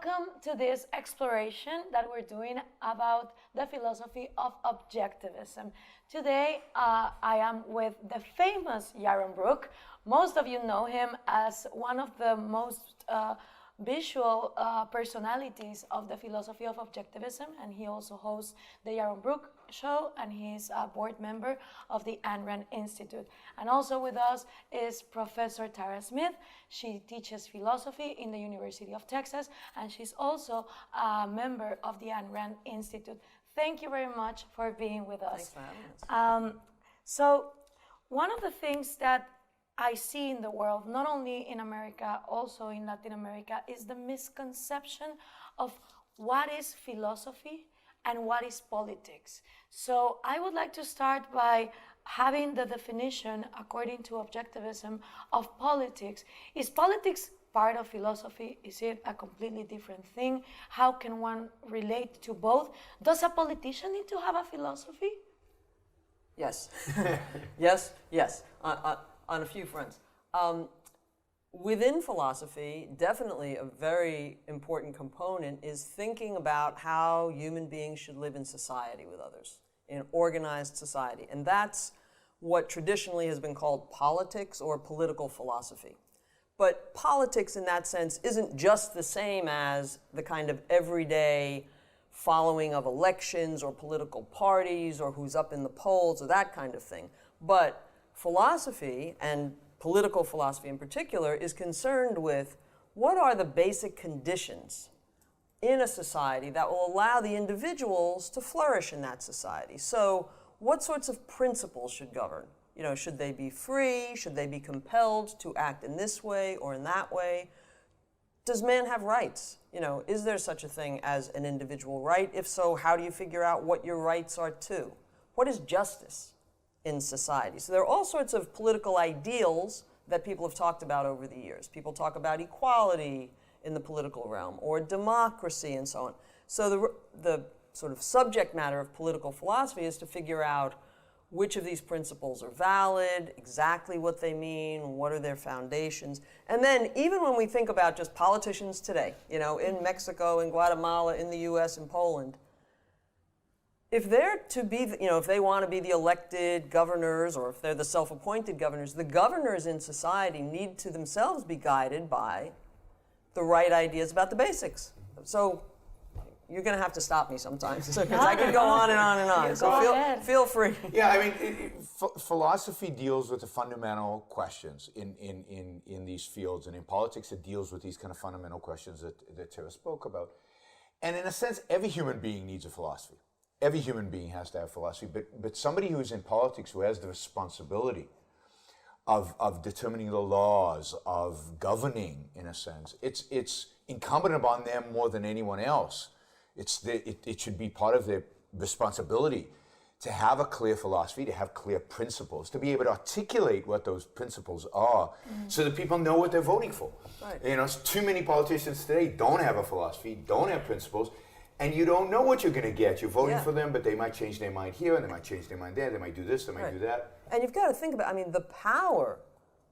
welcome to this exploration that we're doing about the philosophy of objectivism. Today, I am with the famous Yaron Brook. Most of you know him as one of the most visual personalities of the philosophy of objectivism, and he also hosts the Yaron Brook show, and he's a board member of the Ayn Rand Institute. And also with us is Professor Tara Smith. She teaches philosophy in the University of Texas, and she's also a member of the Ayn Rand Institute. Thank you very much for being with us. Thanks for having us. So one of the things that I see in the world, not only in America, also in Latin America, is the misconception of what is philosophy and what is politics. So I would like to start by having the definition, according to objectivism, of politics. Is politics part of philosophy? Is it a completely different thing? How can one relate to both? Does a politician need to have a philosophy? Yes. yes. On a few fronts. Within philosophy, definitely a very important component is thinking about how human beings should live in society with others, in organized society. And that's what traditionally has been called politics or political philosophy. But politics in that sense isn't just the same as the kind of everyday following of elections or political parties or who's up in the polls or that kind of thing. But philosophy, and political philosophy in particular, is concerned with what are the basic conditions in a society that will allow the individuals to flourish in that society. So what sorts of principles should govern? You know, should they be free? Should they be compelled to act in this way or in that way? Does man have rights? You know, is there such a thing as an individual right? If so, how do you figure out what your rights are too? What is justice in society? So there are all sorts of political ideals that people have talked about over the years. People talk about equality in the political realm or democracy and so on. So the sort of subject matter of political philosophy is to figure out which of these principles are valid, exactly what they mean, what are their foundations. And then even when we think about just politicians today, you know, in Mexico, in Guatemala, in the US, in Poland, if they're to be, you know, if they want to be the elected governors or if they're the self-appointed governors, the governors in society need to themselves be guided by the right ideas about the basics. So you're going to have to stop me sometimes because I could go on and on and on. So feel free. Yeah, I mean, philosophy deals with the fundamental questions in these fields, and in politics it deals with these kind of fundamental questions that Tara spoke about. And in a sense, every human being needs a philosophy. Every human being has to have philosophy, but somebody who's in politics who has the responsibility of determining the laws, of governing, in a sense, it's incumbent upon them more than anyone else. It should be part of their responsibility to have a clear philosophy, to have clear principles, to be able to articulate what those principles are, so that people know what they're voting for. Right. You know, too many politicians today don't have a philosophy, don't have principles, and you don't know what you're going to get. You're voting for them, but they might change their mind here, and they might change their mind there. They might do this, they might do that. And you've got to think about, I mean, the power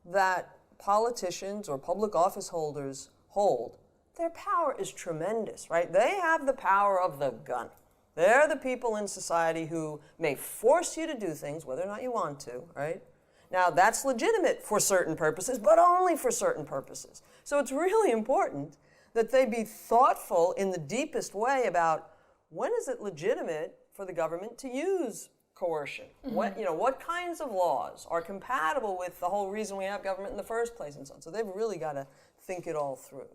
that politicians or public office holders hold, their power is tremendous, right? They have the power of the gun. They're the people in society who may force you to do things, whether or not you want to, right? Now, that's legitimate for certain purposes, but only for certain purposes. So it's really important that they be thoughtful in the deepest way about when is it legitimate for the government to use coercion? What kinds of laws are compatible with the whole reason we have government in the first place and so on. So they've really got to think it all through,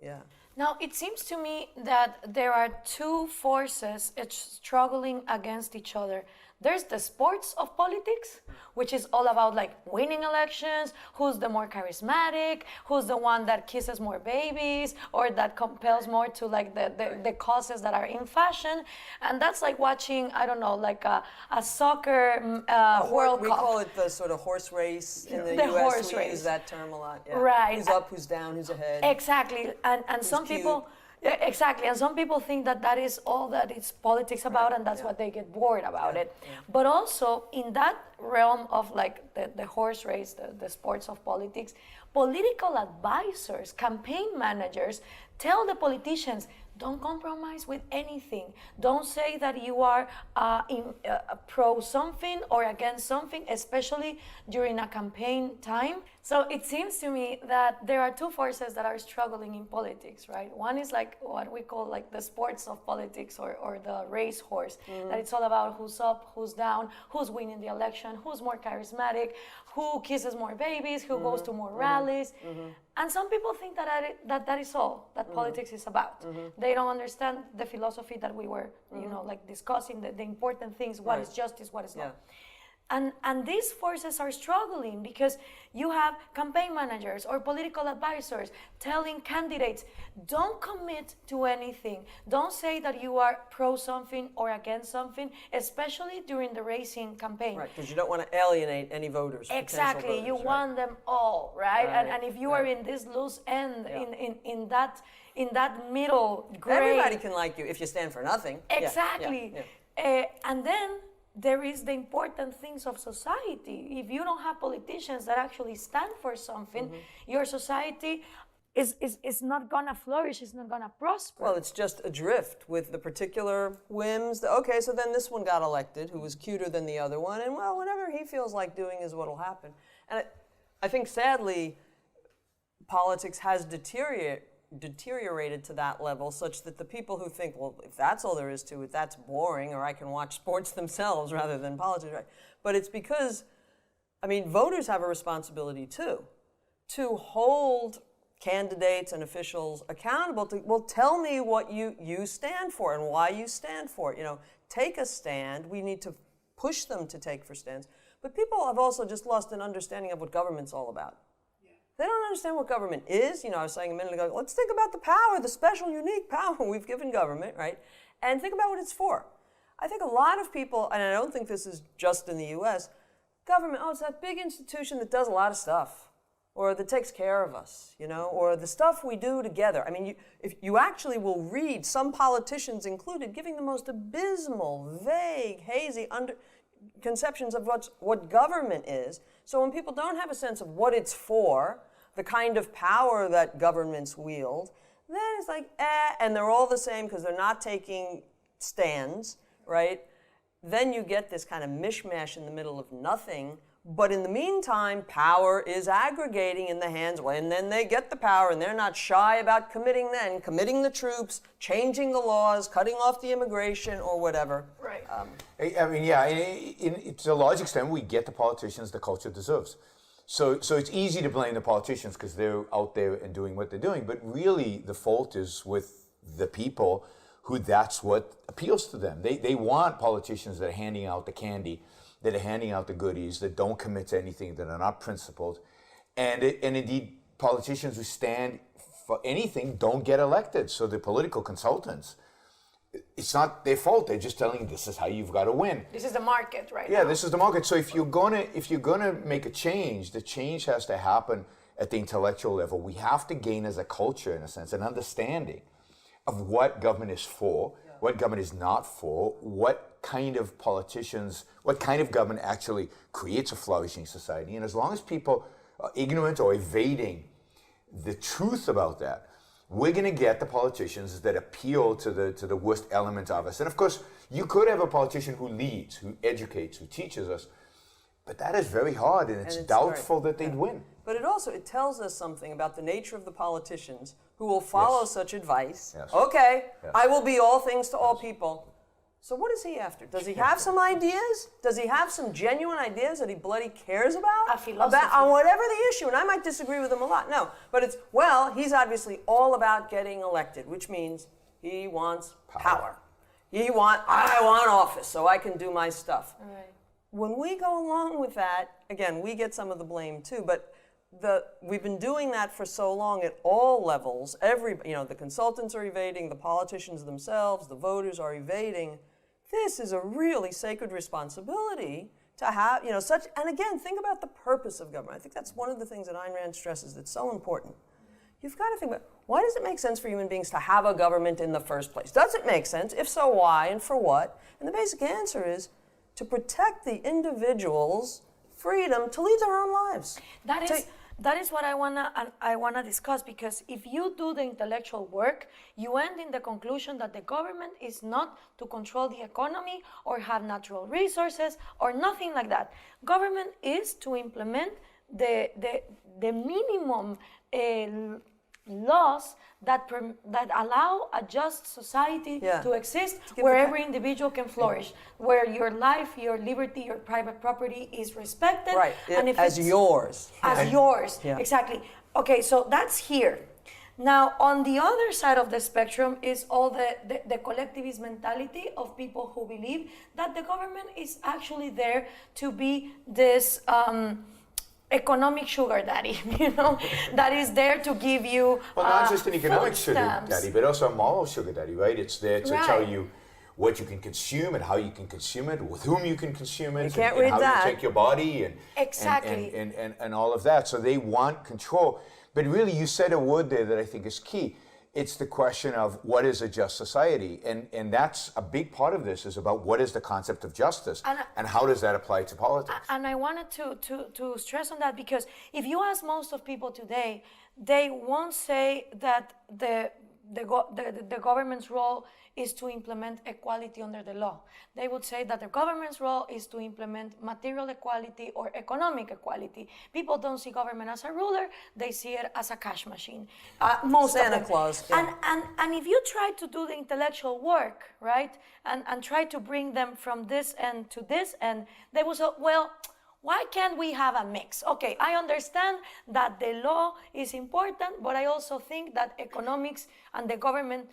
Now, it seems to me that there are two forces struggling against each other. There's the sports of politics, which is all about like winning elections, who's the more charismatic, who's the one that kisses more babies, or that compels more to like the causes that are in fashion. And that's like watching, I don't know, like a soccer World Cup. We call it the sort of horse race in the US. Horse race. Use that term a lot. Yeah. Right. Who's up, who's down, who's ahead. Exactly. And some people... Yeah, exactly, and some people think that that is all that it's politics about, and that's what they get bored about it. Yeah. But also, in that realm of like the horse race, the sports of politics, political advisors, campaign managers tell the politicians, don't compromise with anything. Don't say that you are pro something or against something, especially during a campaign time. So it seems to me that there are two forces that are struggling in politics, right? One is like what we call like the sports of politics, or the race horse, that it's all about who's up, who's down, who's winning the election, who's more charismatic, who kisses more babies, who goes to more rallies. And some people think that is all that politics is about. They don't understand the philosophy that we were, like discussing, the important things, what is justice, what is not. And these forces are struggling because you have campaign managers or political advisors telling candidates, don't commit to anything. Don't say that you are pro something or against something, especially during the racing campaign. Right, because you don't want to alienate any voters. Exactly, voters, you want them all, right? And if you are in this loose end, in that middle gray. Everybody can like you if you stand for nothing. Exactly. And then there is the important things of society. If you don't have politicians that actually stand for something, your society is not gonna flourish, it's not gonna prosper. Well, it's just adrift with the particular whims. Okay, so then this one got elected, who was cuter than the other one, and well, whatever he feels like doing is what'll happen. And I think sadly, politics has deteriorated to that level, such that the people who think, well, if that's all there is to it, that's boring, or I can watch sports themselves rather than politics, right? But it's because, voters have a responsibility too, to hold candidates and officials accountable to, well, tell me what you stand for and why you stand for it. Take a stand. We need to push them to take for stands. But people have also just lost an understanding of what government's all about. They don't understand what government is. I was saying a minute ago, let's think about the power, the special, unique power we've given government, right? And think about what it's for. I think a lot of people, and I don't think this is just in the US, government, it's that big institution that does a lot of stuff, or that takes care of us, or the stuff we do together. If you actually will read, some politicians included, giving the most abysmal, vague, hazy conceptions of what government is. So when people don't have a sense of what it's for, the kind of power that governments wield, then it's like, and they're all the same because they're not taking stands, right? Then you get this kind of mishmash in the middle of nothing. But in the meantime, power is aggregating in the hands, and then they get the power, and they're not shy about committing the troops, changing the laws, cutting off the immigration, or whatever. Right. To a large extent, we get the politicians the culture deserves. So it's easy to blame the politicians because they're out there and doing what they're doing, but really the fault is with the people who that's what appeals to them. They want politicians that are handing out the candy, that are handing out the goodies, that don't commit to anything, that are not principled. And indeed, politicians who stand for anything don't get elected. So the political consultants, it's not their fault. They're just telling you this is how you've got to win. This is the market right now. Yeah, this is the market. So if you're gonna make a change, the change has to happen at the intellectual level. We have to gain as a culture, in a sense, an understanding of what government is for, what government is not for, what kind of government actually creates a flourishing society. And as long as people are ignorant or evading the truth about that, we're going to get the politicians that appeal to the worst element of us. And of course, you could have a politician who leads, who educates, who teaches us, but that is very hard, and it's doubtful that they'd win. But it tells us something about the nature of the politicians who will follow such advice. Yes. Okay, I will be all things to all people. So what is he after? Does he have some ideas? Does he have some genuine ideas that he bloody cares about? A philosophy. On whatever the issue, and I might disagree with him a lot. No, but he's obviously all about getting elected, which means he wants power. I want office so I can do my stuff. Right. When we go along with that, again, we get some of the blame too, but we've been doing that for so long at all levels. The consultants are evading, the politicians themselves, the voters are evading. This is a really sacred responsibility to have, and again, think about the purpose of government. I think that's one of the things that Ayn Rand stresses that's so important. You've got to think about, why does it make sense for human beings to have a government in the first place? Does it make sense? If so, why and for what? And the basic answer is to protect the individual's freedom to lead their own lives. That is that is what I wanna discuss, because if you do the intellectual work, you end in the conclusion that the government is not to control the economy or have natural resources or nothing like that. Government is to implement the minimum laws that allow a just society to exist, where every individual can flourish, where your life, your liberty, your private property is respected, right? And if as it's yours, as yours, exactly. Okay, so that's here. Now, on the other side of the spectrum is all the collectivist mentality of people who believe that the government is actually there to be this economic sugar daddy, that is there to give you well, not just an economic sugar stamps. daddy, but also a moral sugar daddy, right? It's there to tell you what you can consume and how you can consume it, with whom you can consume it, and how that. you take your body, and exactly, and all of that. So they want control. But really, you said a word there that I think is key. It's the question of what is a just society, and that's a big part of this, is about what is the concept of justice, and how does that apply to politics. And I wanted to stress on that, because if you ask most of people today, they won't say that the government's role is to implement equality under the law. They would say that the government's role is to implement material equality or economic equality. People don't see government as a ruler, they see it as a cash machine. Most Santa of them. Claus. And if you try to do the intellectual work, right, and try to bring them from this end to this end, they will say, well, why can't we have a mix? Okay, I understand that the law is important, but I also think that economics and the government,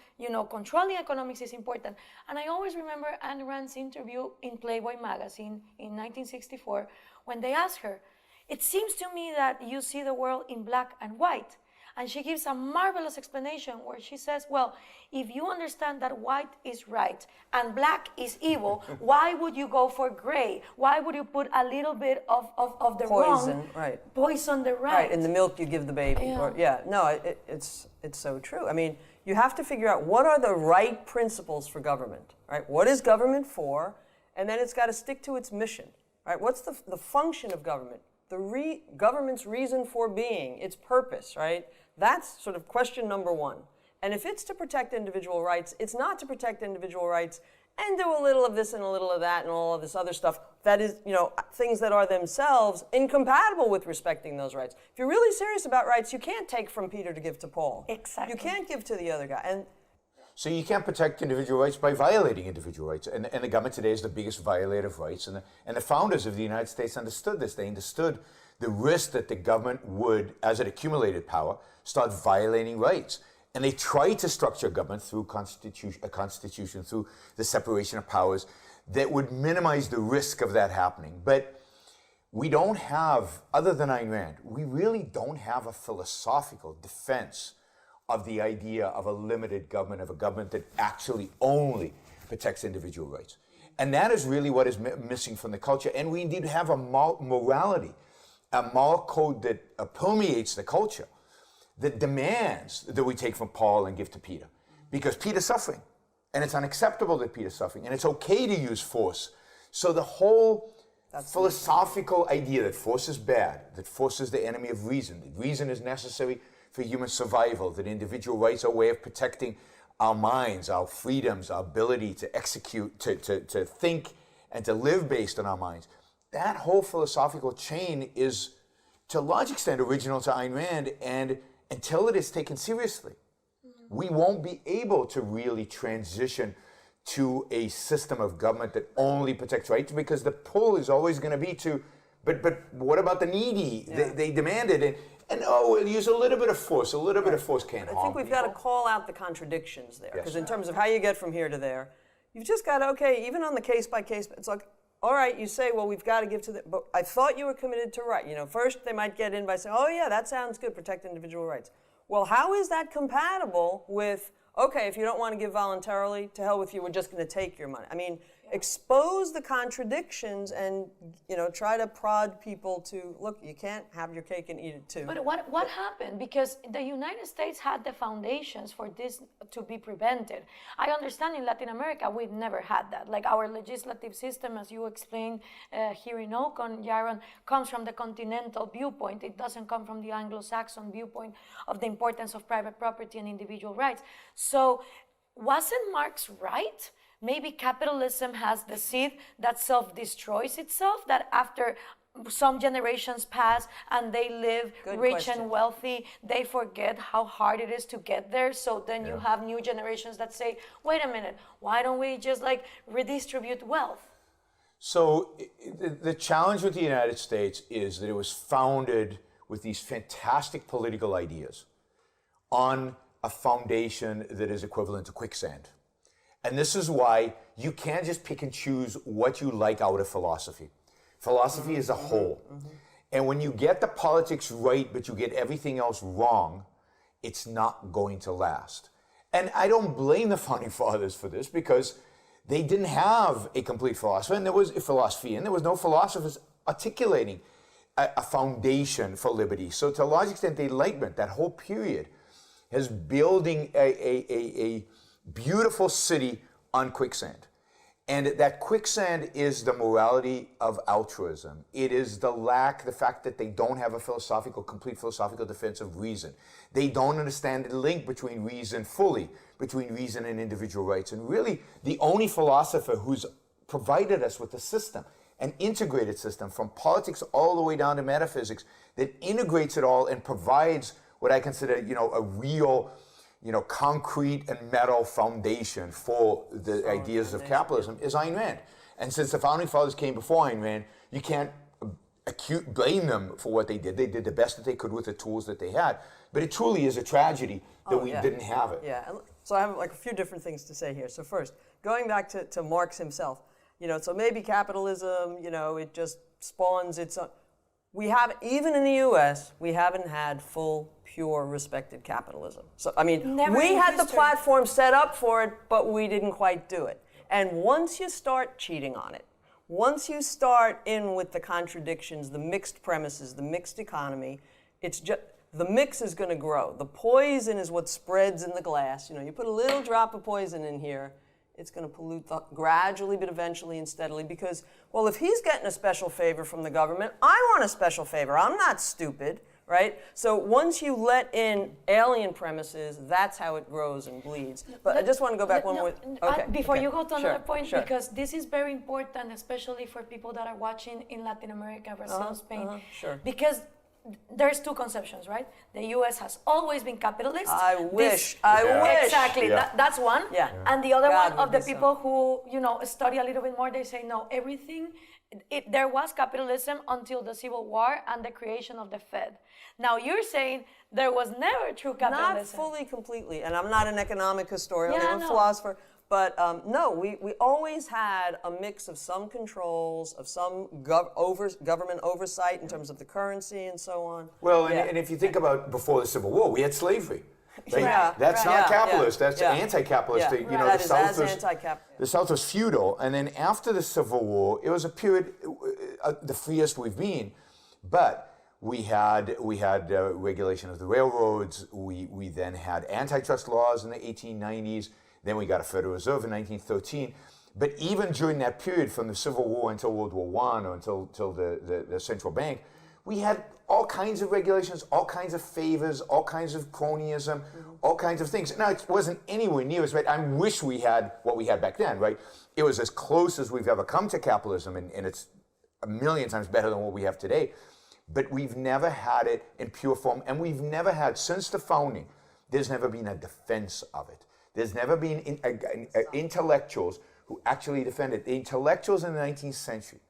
controlling economics is important. And I always remember Ayn Rand's interview in Playboy magazine in 1964, when they asked her, it seems to me that you see the world in black and white. And she gives a marvelous explanation where she says, well, if you understand that white is right and black is evil, why would you go for gray? Why would you put a little bit of the poison, wrong, right? Poison the right? Right, in the milk you give the baby. It's so true. I mean, you have to figure out what are the right principles for government, right? What is government for? And then it's got to stick to its mission, right? What's the function of government? Government's reason for being, its purpose, right? That's sort of question number one. And if it's to protect individual rights, it's not to protect individual rights and do a little of this and a little of that and all of this other stuff that is, things that are themselves incompatible with respecting those rights. If you're really serious about rights, you can't take from Peter to give to Paul. Exactly. You can't give to the other guy. And so you can't protect individual rights by violating individual rights. And the government today is the biggest violator of rights. And the founders of the United States understood this. They understood the risk that the government would, as it accumulated power, start violating rights. And they tried to structure government through a constitution, through the separation of powers, that would minimize the risk of that happening. But we don't have, other than Ayn Rand, we really don't have a philosophical defense of the idea of a limited government, of a government that actually only protects individual rights. And that is really what is missing from the culture. And we indeed have a morality, a moral code that permeates the culture, that demands that we take from Paul and give to Peter. Because Peter's suffering, and it's unacceptable that Peter's suffering, and it's okay to use force. So the whole philosophical idea that force is bad, that force is the enemy of reason, that reason is necessary for human survival, that individual rights are a way of protecting our minds, our freedoms, our ability to execute, to think and to live based on our minds. That whole philosophical chain is, to a large extent, original to Ayn Rand, and until it is taken seriously, we won't be able to really transition to a system of government that only protects rights, because the pull is always going to be to, but what about the needy? Yeah. They demand it, and we'll use a little bit of force. A little bit of force can't harm. I think we've got to call out the contradictions there, because in terms of how you get from here to there, you've just got to, even on the case by case, it's like, all right, you say, well, we've got to give to the, but I thought you were committed to right. First they might get in by saying, oh yeah, that sounds good, protect individual rights. Well, how is that compatible with okay, if you don't want to give voluntarily, to hell with you, we're just going to take your money. I mean, expose the contradictions and, try to prod people to, look, you can't have your cake and eat it too. But what happened? Because the United States had the foundations for this to be prevented. I understand in Latin America, we've never had that. Like our legislative system, as you explained here in Ocon, Yaron, comes from the continental viewpoint. It doesn't come from the Anglo-Saxon viewpoint of the importance of private property and individual rights. So wasn't Marx right? Maybe capitalism has the seed that self-destroys itself, that after some generations pass and they live rich and wealthy, they forget how hard it is to get there. So then you have new generations that say, wait a minute, why don't we just like redistribute wealth? So the challenge with the United States is that it was founded with these fantastic political ideas on a foundation that is equivalent to quicksand. And this is why you can't just pick and choose what you like out of philosophy. Philosophy is a whole. And when you get the politics right, but you get everything else wrong, it's not going to last. And I don't blame the founding fathers for this, because they didn't have a complete philosophy, and there was no philosophers articulating a foundation for liberty. So to a large extent, the Enlightenment, that whole period, is building a beautiful city on quicksand. And that quicksand is the morality of altruism. It is the fact that they don't have a complete philosophical defense of reason. They don't understand the link between reason and individual rights. And really, the only philosopher who's provided us with a system, an integrated system, from politics all the way down to metaphysics, that integrates it all and provides what I consider, a real, concrete and metal foundation for the ideas of capitalism, is Ayn Rand. And since the founding fathers came before Ayn Rand, you can't blame them for what they did. They did the best that they could with the tools that they had. But it truly is a tragedy that we didn't have it. Yeah, so I have like a few different things to say here. So first, going back to Marx himself, so maybe capitalism, it just spawns its own. Even in the US, we haven't had full, pure, respected capitalism. So, I mean, we had the platform set up for it, but we didn't quite do it. And once you start cheating on it, once you start in with the contradictions, the mixed premises, the mixed economy, the mix is going to grow. The poison is what spreads in the glass. You put a little drop of poison in here, it's going to pollute gradually, but eventually and steadily, because, well, if he's getting a special favor from the government, I want a special favor. I'm not stupid, right? So once you let in alien premises, that's how it grows and bleeds. But I just want to go back one more. Okay. Before you go to another point, because this is very important, especially for people that are watching in Latin America, Brazil, Spain. Because there's two conceptions, right? The U.S. has always been capitalist. I wish. Exactly. Yeah. That's one. Yeah. And the other one of the people who, study a little bit more, they say, no, there was capitalism until the Civil War and the creation of the Fed. Now you're saying there was never true capitalism. Not fully, completely. And I'm not an economic historian, I'm a philosopher. But no, we always had a mix of some controls, of some government oversight in terms of the currency and so on. Well, and if you think about before the Civil War, we had slavery. Right? Yeah, that's not capitalist. That's anti-capitalist. The South was feudal, and then after the Civil War, it was a period, the freest we've been. But we had regulation of the railroads. We then had antitrust laws in the 1890s. Then we got a Federal Reserve in 1913. But even during that period, from the Civil War until World War I, or until the central bank, we had all kinds of regulations, all kinds of favors, all kinds of cronyism, all kinds of things. Now, it wasn't anywhere near as bad. I wish we had what we had back then, right? It was as close as we've ever come to capitalism, and it's a million times better than what we have today. But we've never had it in pure form, and we've never had, since the founding, there's never been a defense of it. There's never been intellectuals who actually defended. The intellectuals in the 19th century,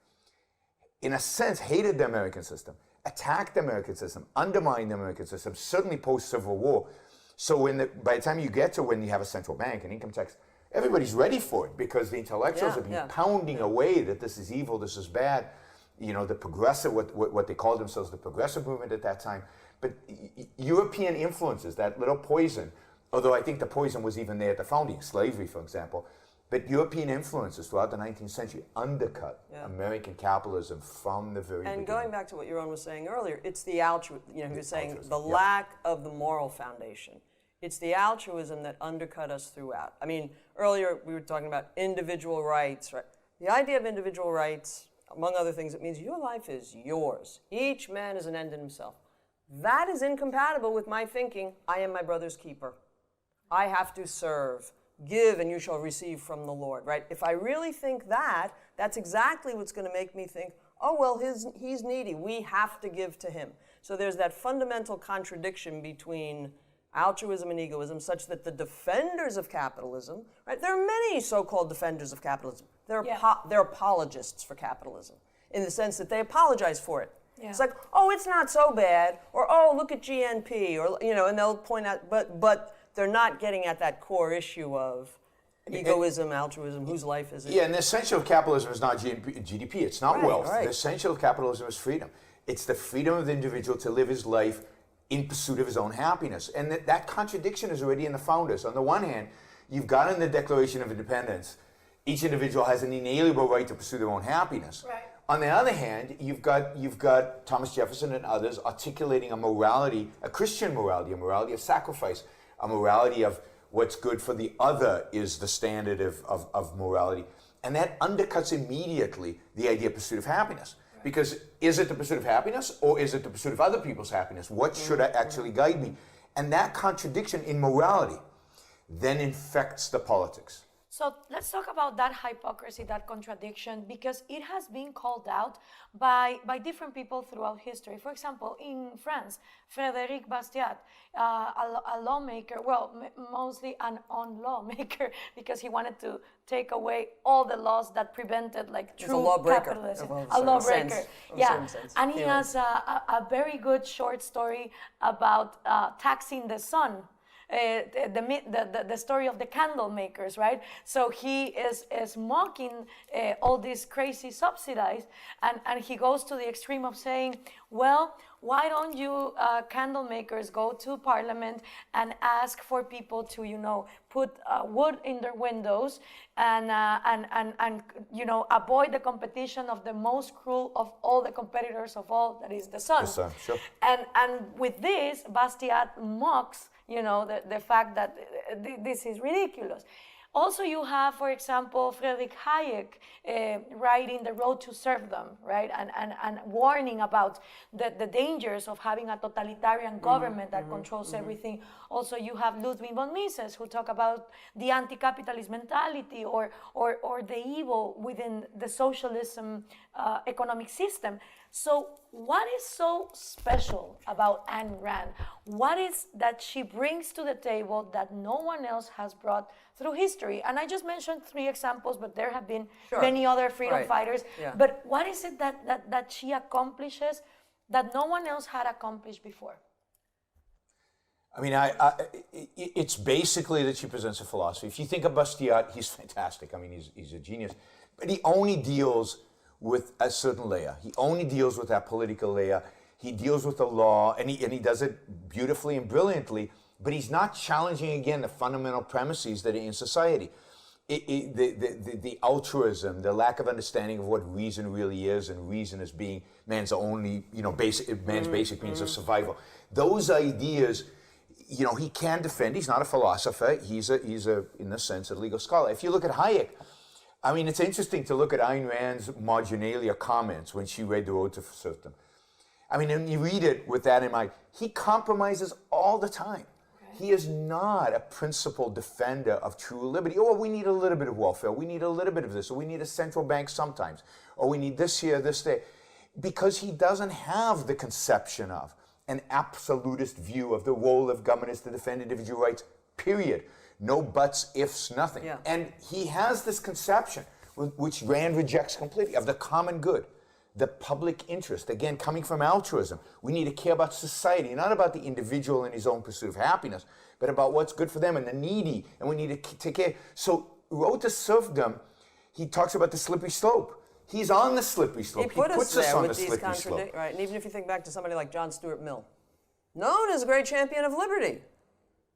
in a sense, hated the American system, attacked the American system, undermined the American system, certainly post-Civil War. So by the time you get to when you have a central bank and income tax, everybody's ready for it, because the intellectuals have been pounding away that this is evil, this is bad. The progressive, what they called themselves, the progressive movement at that time. But European influences, that little poison, Although I think the poison was even there at the founding, slavery, for example. But European influences throughout the 19th century undercut American capitalism from the very beginning. And going back to what Yaron was saying earlier, it's the altruism, he was saying the lack of the moral foundation. It's the altruism that undercut us throughout. I mean, earlier we were talking about individual rights, right? The idea of individual rights, among other things, it means your life is yours. Each man is an end in himself. That is incompatible with my thinking, I am my brother's keeper. I have to serve. Give and you shall receive from the Lord, right? If I really think that, that's exactly what's going to make me think, oh, well, he's needy. We have to give to him. So there's that fundamental contradiction between altruism and egoism, such that the defenders of capitalism, right? There are many so-called defenders of capitalism. They're apologists for capitalism, in the sense that they apologize for it. Yeah. It's like, oh, it's not so bad, or oh, look at GNP, or and they'll point out, but they're not getting at that core issue of egoism, altruism, whose life is it? Yeah, and the essential of capitalism is not GDP, it's not wealth. Right. The essential of capitalism is freedom. It's the freedom of the individual to live his life in pursuit of his own happiness. And that contradiction is already in the founders. On the one hand, you've got in the Declaration of Independence, each individual has an inalienable right to pursue their own happiness. Right. On the other hand, you've got Thomas Jefferson and others articulating a morality, a Christian morality, a morality of sacrifice, a morality of what's good for the other is the standard of morality. And that undercuts immediately the idea of pursuit of happiness. Because is it the pursuit of happiness or is it the pursuit of other people's happiness? What should actually guide me? And that contradiction in morality then infects the politics. So let's talk about that hypocrisy, that contradiction, because it has been called out by different people throughout history. For example, in France, Frédéric Bastiat, a lawmaker, well, mostly an on-lawmaker, because he wanted to take away all the laws that prevented true capitalism. A lawbreaker, yeah. And he has a very good short story about taxing the sun. The story of the candle makers, right? So he is mocking all these crazy subsidies, and he goes to the extreme of saying, well, why don't you candle makers go to parliament and ask for people to, put wood in their windows and avoid the competition of the most cruel of all the competitors of all, that is the sun. The sun, sure. And with this, Bastiat mocks the fact that this is ridiculous. Also, you have, for example, Friedrich Hayek writing The Road to Serfdom, right? And warning about the dangers of having a totalitarian government that controls everything. Also, you have Ludwig von Mises, who talk about the anti-capitalist mentality or the evil within the socialism economic system. So what is so special about Ayn Rand? What is that she brings to the table that no one else has brought through history? And I just mentioned 3 examples, but there have been many other freedom fighters. Yeah. But what is it that she accomplishes that no one else had accomplished before? I mean, it's basically that she presents a philosophy. If you think of Bastiat, he's fantastic. I mean, he's a genius. But he only deals with a certain layer. He only deals with that political layer. He deals with the law, and he does it beautifully and brilliantly, but he's not challenging, again, the fundamental premises that are in society. The altruism, the lack of understanding of what reason really is, and reason as being man's only, basic means of survival. Those ideas, he can defend. He's not a philosopher. He's in a sense, a legal scholar. If you look at Hayek, I mean, it's interesting to look at Ayn Rand's marginalia comments when she read The Road to Serfdom. I mean, and you read it with that in mind. He compromises all the time. Okay. He is not a principled defender of true liberty. Oh, we need a little bit of welfare. We need a little bit of this. Or we need a central bank sometimes. Or we need this here, this there. Because he doesn't have the conception of an absolutist view of the role of government is to defend individual rights, period. No buts, ifs, nothing. Yeah. And he has this conception, which Rand rejects completely, of the common good, the public interest. Again, coming from altruism. We need to care about society, not about the individual in his own pursuit of happiness, but about what's good for them and the needy, and we need to take care. So, Road to Serfdom, he talks about the slippery slope. He's on the slippery slope. He puts us on the slippery slope. Right, and even if you think back to somebody like John Stuart Mill, known as a great champion of liberty,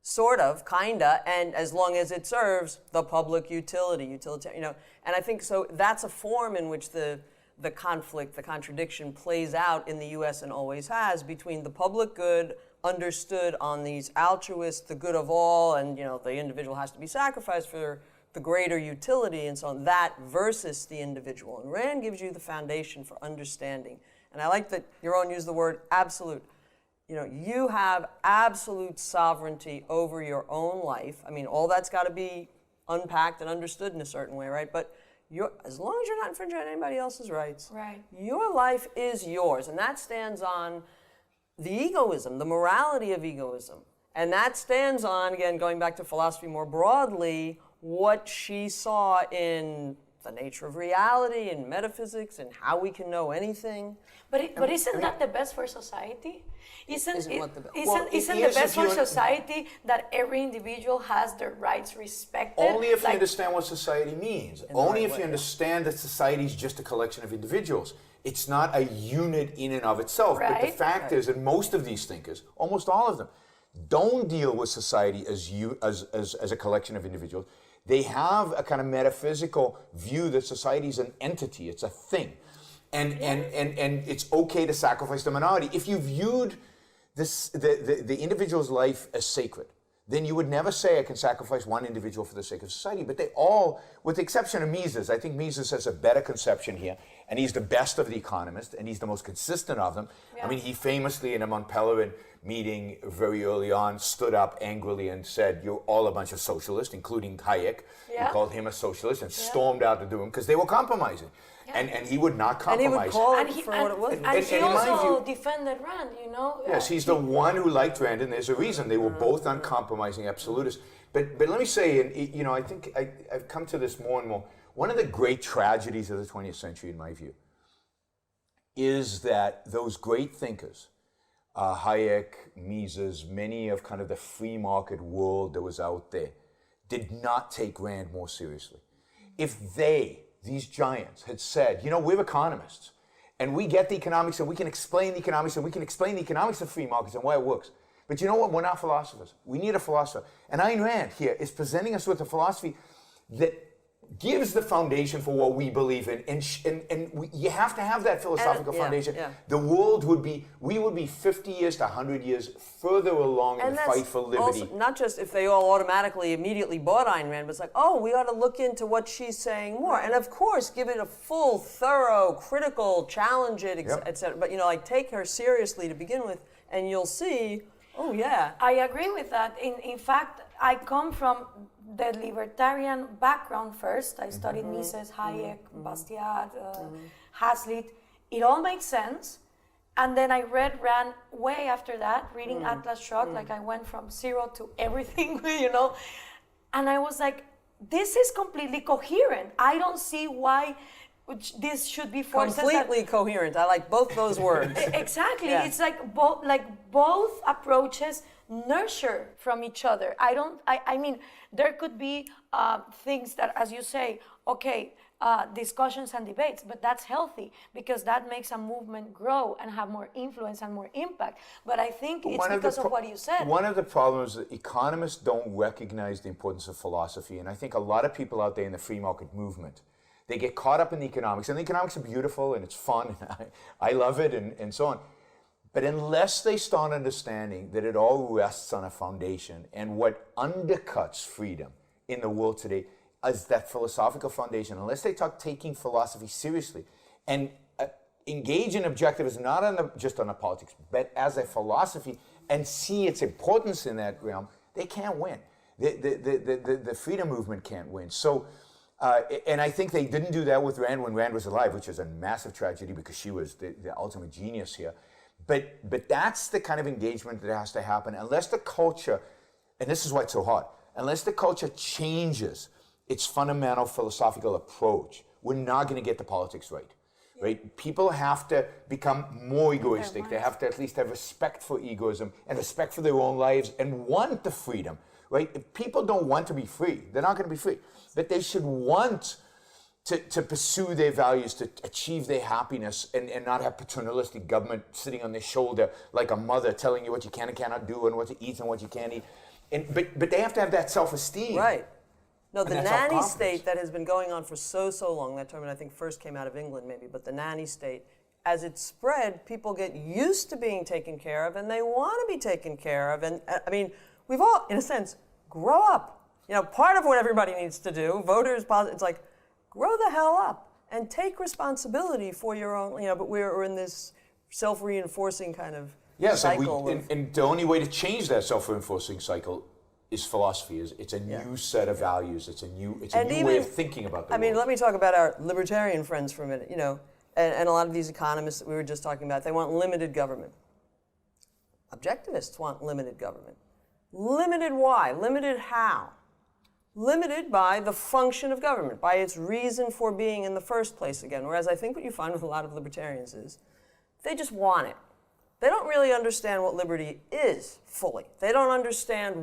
sort of, kinda, and as long as it serves the public utilitarian, and I think so that's a form in which the conflict, the contradiction plays out in the U.S. and always has between the public good understood on these altruists, the good of all, and the individual has to be sacrificed for the greater utility and so on, that versus the individual. And Rand gives you the foundation for understanding. And I like that Yaron used the word absolute. You have absolute sovereignty over your own life. I mean, all that's got to be unpacked and understood in a certain way, right? But as long as you're not infringing on anybody else's rights, right, your life is yours. And that stands on the egoism, the morality of egoism. And that stands on, again, going back to philosophy more broadly, what she saw in the nature of reality and metaphysics and how we can know anything. But isn't that the best for society? Isn't the yes, best for society that every individual has their rights respected? Only if you understand what society means. Only if you yeah. understand that society is just a collection of individuals. It's not a unit in and of itself. Right. But the fact is that most of these thinkers, almost all of them, don't deal with society as a collection of individuals. They have a kind of metaphysical view that society is an entity, it's a thing. And it's okay to sacrifice the minority. If you viewed the individual's life as sacred, then you would never say I can sacrifice one individual for the sake of society. But they all, with the exception of Mises, I think Mises has a better conception here, and he's the best of the economists, and he's the most consistent of them. Yeah. I mean, he famously in a Mont Pelerin meeting very early on stood up angrily and said, "You're all a bunch of socialists," including Hayek. Yeah. He called him a socialist and stormed out the room because they were compromising. Yeah. And he would not compromise. And he would call it for what it was. And he also defended Rand, Yes, he's the one who liked Rand, and there's a reason. They were both uncompromising absolutists. But let me say, and I think I've come to this more and more, one of the great tragedies of the 20th century, in my view, is that those great thinkers, Hayek, Mises, many of kind of the free market world that was out there, did not take Rand more seriously. If these giants had said, we're economists, and we get the economics, and we can explain the economics, and we can explain the economics of free markets and why it works. But you know what? We're not philosophers. We need a philosopher. And Ayn Rand here is presenting us with a philosophy that gives the foundation for what we believe in, you have to have that philosophical foundation. Yeah. The world we would be 50 years to 100 years further along in the fight for liberty. Also, not just if they all automatically immediately bought Ayn Rand, but it's like, we ought to look into what she's saying more. And of course, give it a full, thorough, critical, challenge it, etc. But take her seriously to begin with, and you'll see, I agree with that. In fact, I come from the libertarian background first. I studied Mises, Hayek, Bastiat, Hazlitt. It all made sense. And then I read Rand way after that, reading Atlas Shrugged, like I went from zero to everything, And I was like, this is completely coherent. I don't see why this should be forced. Completely coherent. I like both those words. Exactly. Yeah. It's like both approaches nurture from each other. I mean, there could be things that, as you say, discussions and debates, but that's healthy because that makes a movement grow and have more influence and more impact. But I think it's because of what you said. One of the problems is that economists don't recognize the importance of philosophy, and I think a lot of people out there in the free market movement, they get caught up in the economics, and the economics are beautiful and it's fun, and I love it and so on. But unless they start understanding that it all rests on a foundation, and what undercuts freedom in the world today is that philosophical foundation, unless they start taking philosophy seriously and engage in objectivism, not just on the politics, but as a philosophy, and see its importance in that realm, they can't win. The freedom movement can't win. So, and I think they didn't do that with Rand when Rand was alive, which is a massive tragedy because she was the ultimate genius here. But that's the kind of engagement that has to happen unless the culture, and this is why it's so hard, unless the culture changes its fundamental philosophical approach, we're not going to get the politics right. Right? People have to become more egoistic. They have to at least have respect for egoism and respect for their own lives and want the freedom. Right? If people don't want to be free, they're not going to be free. But they should want to pursue their values, to achieve their happiness, and not have paternalistic government sitting on their shoulder like a mother telling you what you can and cannot do and what to eat and what you can't eat. But they have to have that self-esteem. Right. No, the that nanny self-confidence. state that has been going on for so long, that term I think first came out of England maybe, but the nanny state, as it spread, people get used to being taken care of and they want to be taken care of. And I mean, we've all, in a sense, grow up. You know, part of what everybody needs to do, voters, it's like, grow the hell up and take responsibility for your own, you know, but we're in this self-reinforcing kind of cycle. And the only way to change that self-reinforcing cycle is philosophy. It's a new set of values. It's a new way of thinking about the world. I mean, let me talk about our libertarian friends for a minute, you know, and a lot of these economists that we were just talking about, they want limited government. Objectivists want limited government. Limited why? Limited how? Limited by the function of government, by its reason for being in the first place again. Whereas I think what you find with a lot of libertarians is they just want it. They don't really understand what liberty is fully. They don't understand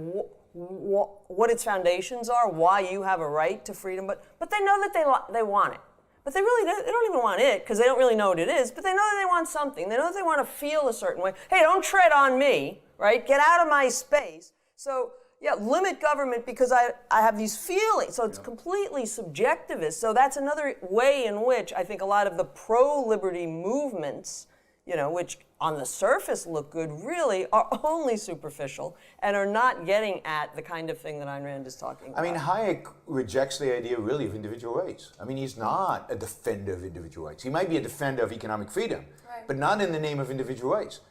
what its foundations are, why you have a right to freedom, but they know that they want it. But they don't even want it because they don't really know what it is, but they know that they want something. They know that they want to feel a certain way. Hey, don't tread on me, right? Get out of my space. So, yeah, limit government because I have these feelings. So it's completely subjectivist. So that's another way in which I think a lot of the pro-liberty movements, you know, which on the surface look good, really are only superficial and are not getting at the kind of thing that Ayn Rand is talking about. I mean, Hayek rejects the idea really of individual rights. I mean, he's not a defender of individual rights. He might be a defender of economic freedom, but not in the name of individual rights.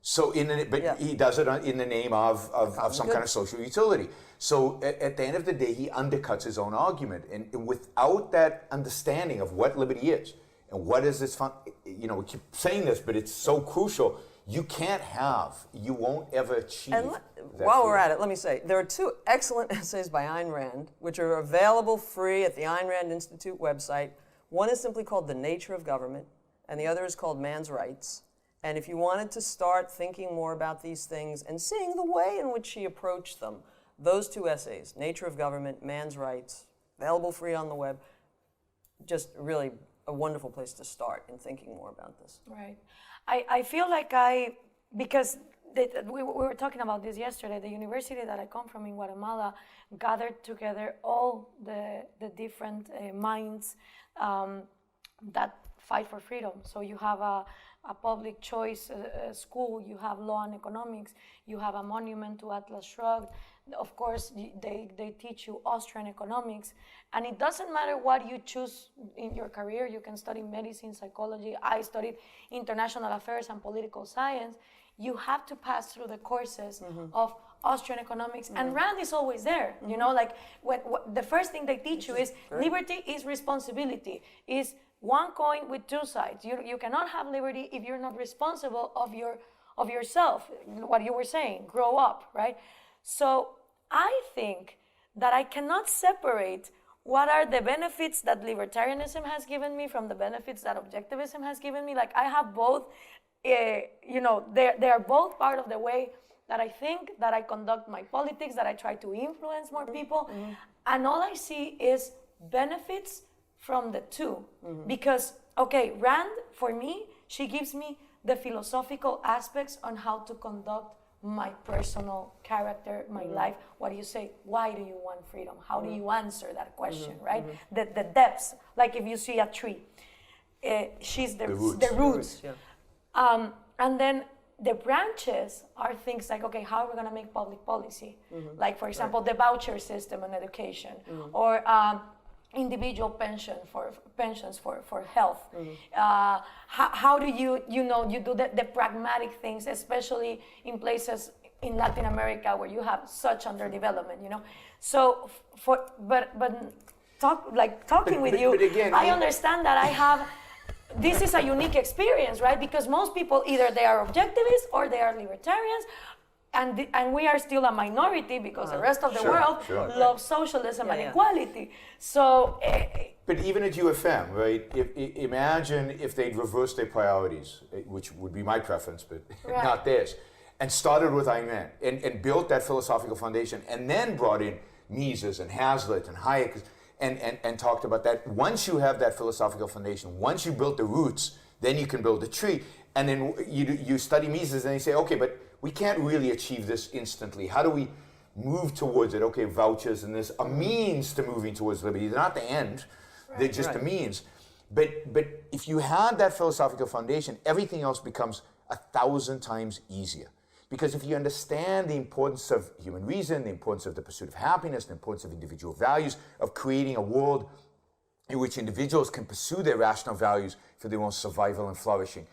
So, he does it in the name of some kind of social utility. So, at the end of the day, he undercuts his own argument, and without that understanding of what liberty is and what is this fun, you know, we keep saying this, but it's so crucial. You won't ever achieve. And while we're at it, let me say there are two excellent essays by Ayn Rand, which are available free at the Ayn Rand Institute website. One is simply called "The Nature of Government," and the other is called "Man's Rights." And if you wanted to start thinking more about these things and seeing the way in which she approached them, those two essays, Nature of Government, Man's Rights, available free on the web, just really a wonderful place to start in thinking more about this. Right. I feel like because we were talking about this yesterday, the university that I come from in Guatemala gathered together all the different minds that fight for freedom. So you have a public choice school, you have law and economics, you have a monument to Atlas Shrugged. Of course, they teach you Austrian economics, and it doesn't matter what you choose in your career. You can study medicine, psychology. I studied international affairs and political science. You have to pass through the courses of Austrian economics, and Rand is always there. You know, like the first thing they teach you is liberty is responsibility, is one coin with two sides. You cannot have liberty if you're not responsible of yourself. What you were saying, grow up, right? So I think that I cannot separate what are the benefits that libertarianism has given me from the benefits that objectivism has given me. Like I have both, you know, they are both part of the way that I think, that I conduct my politics, that I try to influence more people. And all I see is benefits from the two. Because, okay, Rand, for me, she gives me the philosophical aspects on how to conduct my personal character, my life. What do you say? Why do you want freedom? How do you answer that question, right? The depths, like if you see a tree, she's the roots. And then the branches are things like, okay, how are we going to make public policy? Like, for example, the voucher system in education, or individual pensions for health. How do you do the pragmatic things, especially in places in Latin America where you have such underdevelopment, you know? So talking with you, again, I understand that this is a unique experience, right? Because most people, either they are objectivists or they are libertarians, and we are still a minority because the rest of the world loves socialism and equality. So, but even at UFM, right? Imagine if they'd reversed their priorities, which would be my preference, but not theirs, and started with Ayn Rand and built that philosophical foundation, and then brought in Mises and Hazlitt and Hayek, and talked about that. Once you have that philosophical foundation, once you built the roots, then you can build a tree. And then you study Mises, and you say, okay, but we can't really achieve this instantly. How do we move towards it. Okay, vouchers and this, a means to moving towards liberty. They're not the end, they're just a means. But if you had that philosophical foundation, everything else becomes 1,000 times easier. Because if you understand the importance of human reason, the importance of the pursuit of happiness, the importance of individual values, of creating a world in which individuals can pursue their rational values for their own survival and flourishing,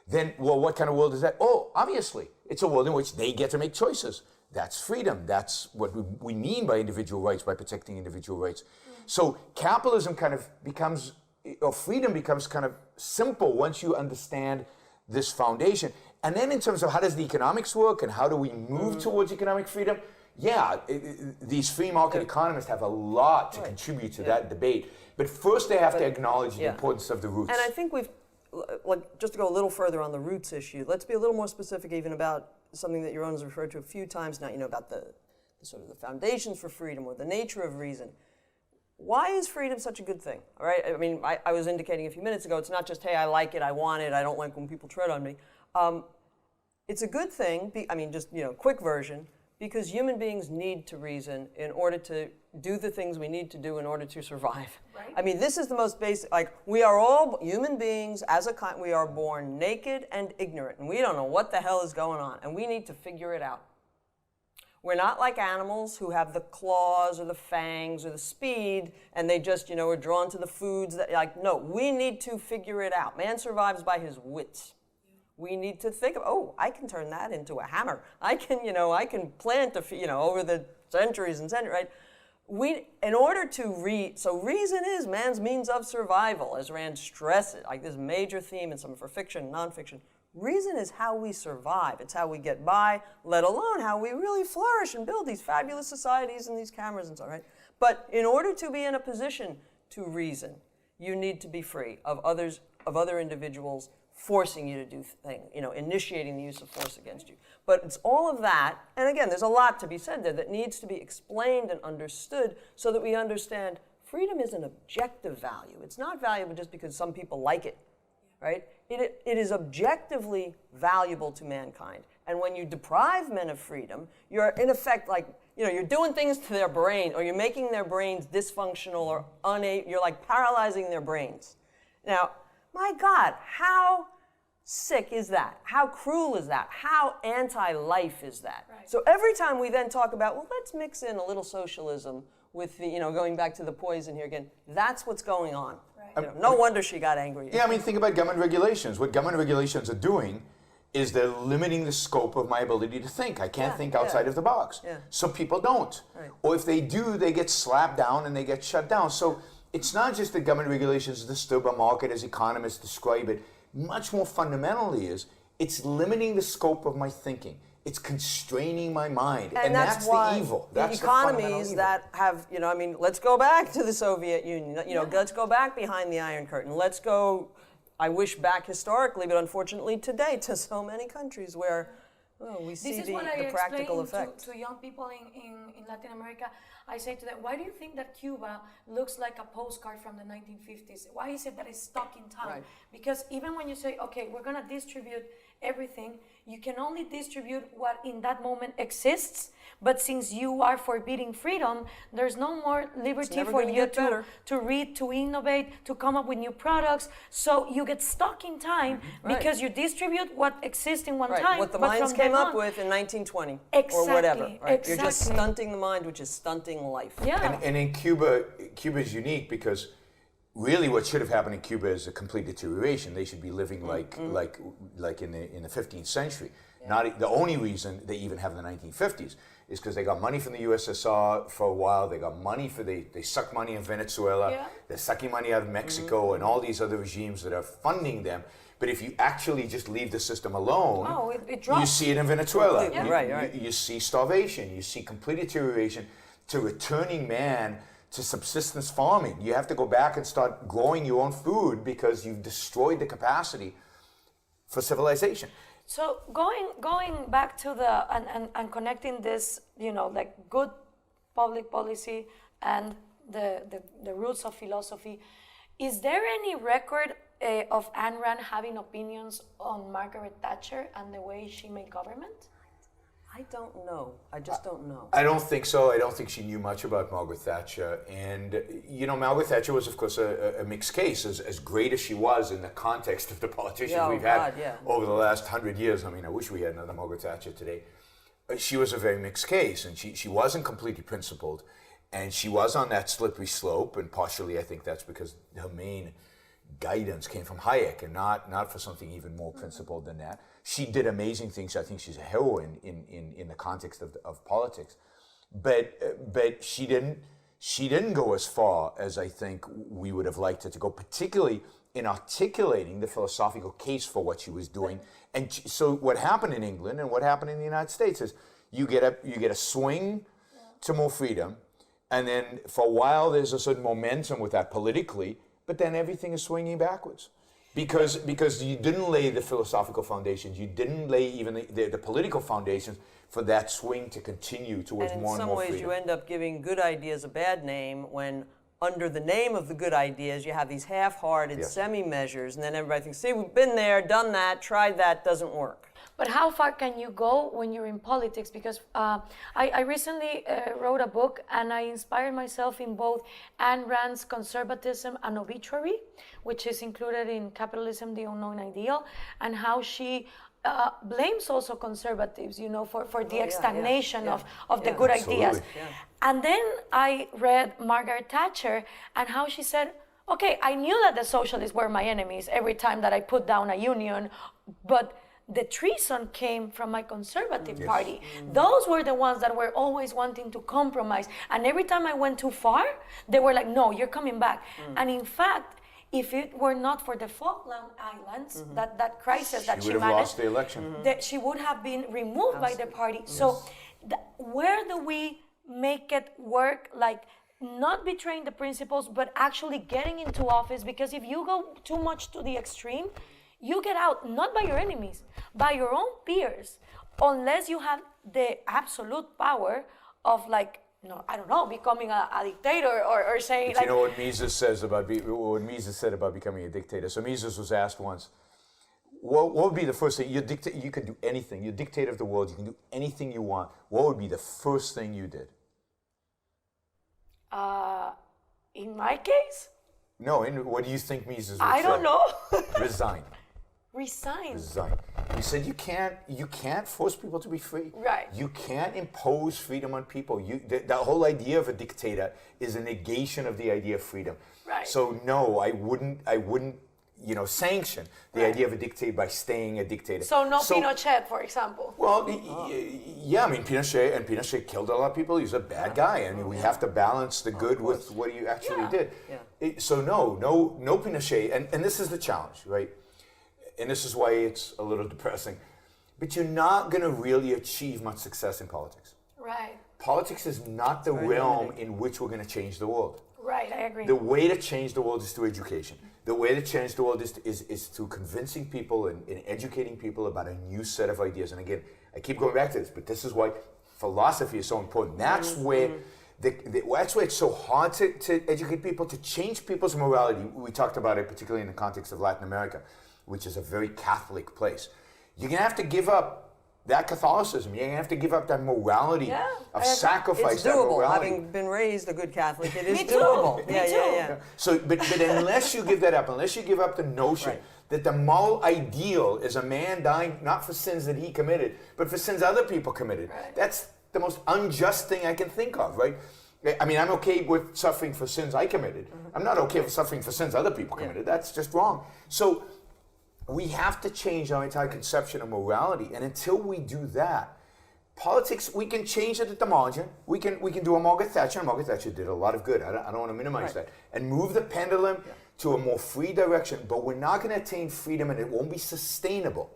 then, well, what kind of world is that? Oh, obviously, it's a world in which they get to make choices. That's freedom. That's what we mean by individual rights, by protecting individual rights. So capitalism kind of becomes, or freedom becomes kind of simple once you understand this foundation. And then in terms of how does the economics work and how do we move towards economic freedom, these free market economists have a lot to contribute to that debate. But first they have to acknowledge the importance of the roots. And I think just to go a little further on the roots issue, let's be a little more specific even about something that Yaron has referred to a few times now, about the sort of the foundations for freedom or the nature of reason. Why is freedom such a good thing? All right, I mean, I was indicating a few minutes ago, it's not just, hey, I like it, I want it, I don't like when people tread on me. It's a good thing, quick version, because human beings need to reason in order to do the things we need to do in order to survive. Right. I mean, this is the most basic, we are all human beings as a kind, we are born naked and ignorant, and we don't know what the hell is going on, and we need to figure it out. We're not like animals who have the claws or the fangs or the speed, and they just, are drawn to the foods that, no, we need to figure it out. Man survives by his wits. We need to think of, I can turn that into a hammer. I can, I can plant over the centuries and centuries, right? In order to so reason is man's means of survival, as Rand stresses, this major theme in some of her fiction and nonfiction. Reason is how we survive. It's how we get by, let alone how we really flourish and build these fabulous societies and these cameras and so on, right? But in order to be in a position to reason, you need to be free of other individuals forcing you to do things, initiating the use of force against you. But it's all of that, and again, there's a lot to be said there that needs to be explained and understood so that we understand freedom is an objective value. It's not valuable just because some people like it, right? It is objectively valuable to mankind. And when you deprive men of freedom, you're in effect you're doing things to their brain, or you're making their brains dysfunctional or you're paralyzing their brains. Now, my God, how sick is that? How cruel is that? How anti-life is that? Right. So every time we then talk about, let's mix in a little socialism with the, going back to the poison here again, that's what's going on. Right. No wonder she got angry. Yeah, think about government regulations. What government regulations are doing is they're limiting the scope of my ability to think. I can't think outside of the box. Yeah. So people don't. Right. Or if they do, they get slapped down and they get shut down. So it's not just that government regulations disturb a market as economists describe it. Much more fundamentally it's limiting the scope of my thinking. It's constraining my mind. And that's the evil. That's the economies that have, let's go back to the Soviet Union. Let's go back behind the Iron Curtain. Let's go, I wish back historically, but unfortunately today to so many countries where we see the practical effect. To young people in Latin America, I say to them, why do you think that Cuba looks like a postcard from the 1950s? Why is it that it's stuck in time? Right. Because even when you say, okay, we're going to distribute everything, you can only distribute what in that moment exists. But since you are forbidding freedom, there's no more liberty for you to read, to innovate, to come up with new products. So you get stuck in time because you distribute what exists in one time. What the minds came up with in 1920 or whatever. Right? Exactly. You're just stunting the mind, which is stunting life. Yeah. And in Cuba is unique because really what should have happened in Cuba is a complete deterioration. They should be living like in the 15th century. Yeah. Not the only reason they even have the 1950s is because they got money from the USSR for a while. They got money they suck money in Venezuela. Yeah. They're sucking money out of Mexico and all these other regimes that are funding them. But if you actually just leave the system alone, it drops. You see it in Venezuela. Yeah. You see starvation. You see complete deterioration to returning man to subsistence farming. You have to go back and start growing your own food because you've destroyed the capacity for civilization. So going back to and connecting this, good public policy and the roots of philosophy, is there any record of Ayn Rand having opinions on Margaret Thatcher and the way she made government? I don't know. I just don't know. I don't think so. I don't think she knew much about Margaret Thatcher. And, you know, Margaret Thatcher was, of course, a mixed case. As great as she was in the context of the politicians we've had over the last 100 years. I mean, I wish we had another Margaret Thatcher today. She was a very mixed case, and she wasn't completely principled. And she was on that slippery slope, and partially I think that's because her main guidance came from Hayek and not for something even more principled than that. She did amazing things. I think she's a heroine in the context of politics. But she didn't go as far as I think we would have liked her to go, particularly in articulating the philosophical case for what she was doing. And so what happened in England and what happened in the United States is you get a swing to more freedom, and then for a while there's a certain momentum with that politically, but then everything is swinging backwards. Because you didn't lay the philosophical foundations, you didn't lay even the political foundations for that swing to continue towards more and more freedom. And in some ways you end up giving good ideas a bad name when under the name of the good ideas you have these half-hearted semi-measures, and then everybody thinks, see, we've been there, done that, tried that, doesn't work. But how far can you go when you're in politics? Because I recently wrote a book, and I inspired myself in both Ayn Rand's Conservatism and Obituary, which is included in Capitalism, the Unknown Ideal, and how she blames also conservatives, you know, for the stagnation of the good ideas. Yeah. And then I read Margaret Thatcher and how she said, okay, I knew that the socialists were my enemies every time that I put down a union, but the treason came from my conservative party. Those were the ones that were always wanting to compromise. And every time I went too far, they were like, no, you're coming back. And in fact, if it were not for the Falkland Islands, that crisis that she would have managed, lost the election. that she would have been removed by the party. So where do we make it work, like not betraying the principles, but actually getting into office? Because if you go too much to the extreme, you get out, not by your enemies, by your own peers, unless you have the absolute power of, like, no, I don't know, becoming a dictator or saying, but you know what Mises says about what Mises said about becoming a dictator. So Mises was asked once, what would be the first thing? You could do anything. You're dictator of the world. You can do anything you want. What would be the first thing you did? In my case? No, what do you think Mises would say? I don't know. Resign. Resign. Resign. He said you can't force people to be free. Right. You can't impose freedom on people. The whole idea of a dictator is a negation of the idea of freedom. Right. So no, I wouldn't sanction the idea of a dictator by staying a dictator. So Pinochet, for example. Well, yeah, I mean, Pinochet killed a lot of people. He's a bad guy. I mean, we have to balance the good with what he actually did. Yeah. So no Pinochet, and this is the challenge, right? And this is why it's a little depressing. But you're not going to really achieve much success in politics. Right. Politics is not the realm in which we're going to change the world. Right, I agree. The way to change the world is through education. The way to change the world is through convincing people and educating people about a new set of ideas. And again, I keep going back to this, but this is why philosophy is so important. That's where that's why it's so hard to educate people, to change people's morality. We talked about it particularly in the context of Latin America, which is a very Catholic place. You're going to have to give up that Catholicism. You're going to have to give up that morality of sacrifice. It's doable. That morality. Having been raised a good Catholic, it is Me too. doable. Me too. Yeah. So, but unless you give that up, unless you give up the notion that the moral ideal is a man dying not for sins that he committed, but for sins other people committed, that's the most unjust thing I can think of, right? I mean, I'm okay with suffering for sins I committed. I'm not okay with suffering for sins other people committed. That's just wrong. So we have to change our entire conception of morality, and until we do that, politics, we can change it at the margin. We can do a Margaret Thatcher, and Margaret Thatcher did a lot of good. I don't want to minimize that. And move the pendulum to a more free direction, but we're not going to attain freedom, and it won't be sustainable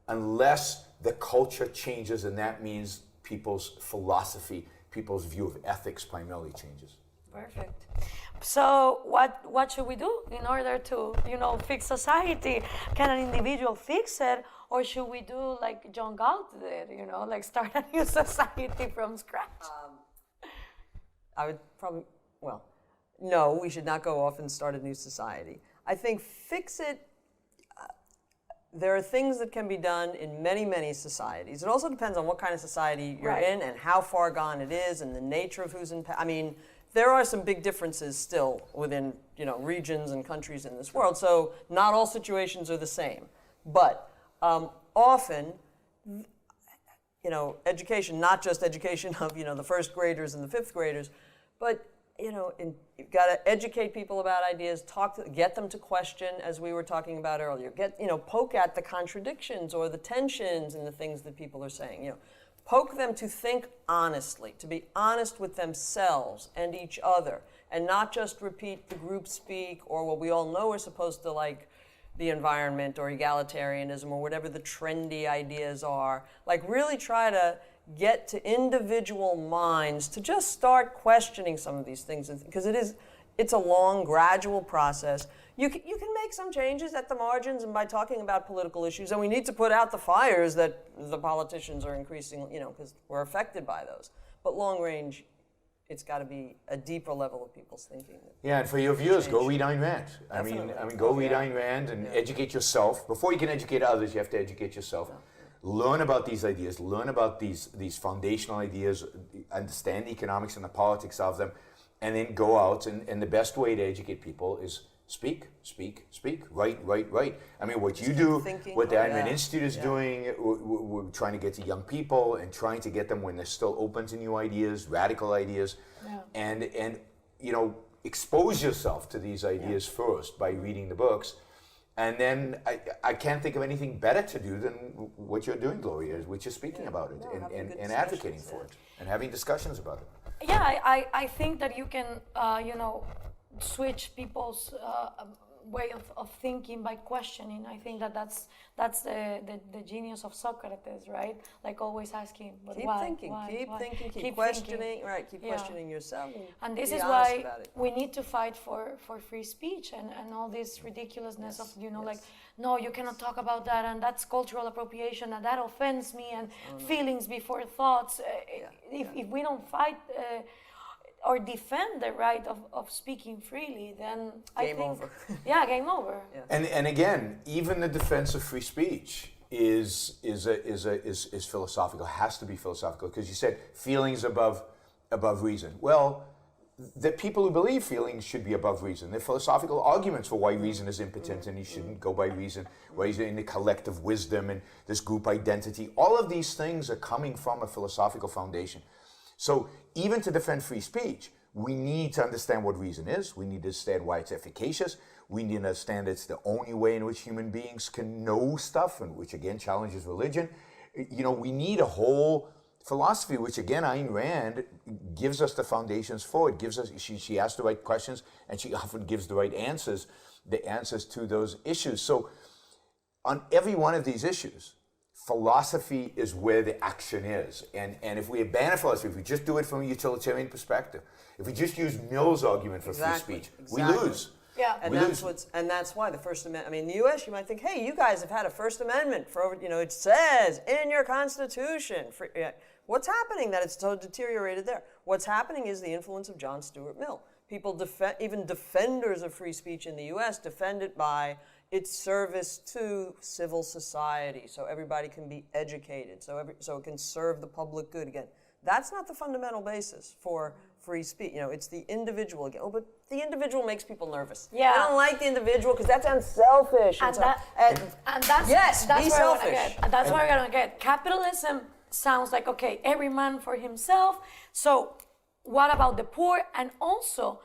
unless the culture changes, and that means people's philosophy, people's view of ethics primarily changes. Perfect. So what should we do in order to, fix society? Can an individual fix it, or should we do like John Galt did, like start a new society from scratch? I would probably, no, we should not go off and start a new society. I think fix it, there are things that can be done in many, many societies. It also depends on what kind of society you're Right. in and how far gone it is and the nature of who's in power. I mean, there are some big differences still within, regions and countries in this world. So not all situations are the same. But often, education, not just education of, the first graders and the fifth graders, but you've got to educate people about ideas, get them to question, as we were talking about earlier. Poke at the contradictions or the tensions in the things that people are saying. Poke them to think honestly, to be honest with themselves and each other, and not just repeat the group speak or what we all know we're supposed to like, the environment or egalitarianism or whatever the trendy ideas are. Like really try to get to individual minds to just start questioning some of these things, because it's a long, gradual process. You can make some changes at the margins and by talking about political issues, and we need to put out the fires that the politicians are increasing, because we're affected by those. But long range, it's got to be a deeper level of people's thinking. Yeah, and for your viewers, go read Ayn Rand. I mean, go read Ayn Rand and educate yourself. Before you can educate others, you have to educate yourself. Learn about these ideas, learn about these foundational ideas, understand the economics and the politics of them, and then go out, and the best way to educate people is speak, write. I mean, what you do, what the Ayn Rand Institute is doing, we're trying to get to young people and trying to get them when they're still open to new ideas, radical ideas, and expose yourself to these ideas first by reading the books. And then I can't think of anything better to do than what you're doing, Gloria, which is speaking about it and advocating for it and having discussions about it. Yeah, I think that you can, switch people's way of thinking by questioning. I think that's the genius of Socrates, right? Like always asking, but keep why? Thinking, Why? keep Why? thinking, keep questioning, right? Keep questioning yourself. And this be is honest why about it. we need to fight for free speech and all this ridiculousness of like, no, you cannot talk about that, and that's cultural appropriation, and that offends me, and feelings before thoughts. If we don't fight or defend the right of speaking freely, then I think over. Game over. And again, even the defense of free speech is philosophical. Has to be philosophical, because you said feelings above reason. Well, the people who believe feelings should be above reason. There are philosophical arguments for why reason is impotent and you shouldn't go by reason, why you're in the collective wisdom and this group identity. All of these things are coming from a philosophical foundation. So even to defend free speech, we need to understand what reason is. We need to understand why it's efficacious. We need to understand it's the only way in which human beings can know stuff, and which again challenges religion. We need a whole philosophy, which again Ayn Rand gives us the foundations for. It gives us, she asks the right questions, and she often gives the right answers, the answers to those issues. So on every one of these issues, philosophy is where the action is. And if we abandon philosophy, if we just do it from a utilitarian perspective, if we just use Mill's argument for free speech, we lose. Yeah, and that's why the First Amendment. I mean, in the U.S., you might think, hey, you guys have had a First Amendment for over. It says in your Constitution. What's happening that it's so deteriorated there? What's happening is the influence of John Stuart Mill. People even defenders of free speech in the U.S. defend it by its service to civil society, so everybody can be educated, so it can serve the public good. Again, that's not the fundamental basis for free speech. It's the individual again. Oh, but the individual makes people nervous. Yeah. They don't like the individual because that's unselfish. And that's yes, that's be where selfish. That's where we're gonna get. Capitalism sounds like, okay, every man for himself. So what about the poor? And also,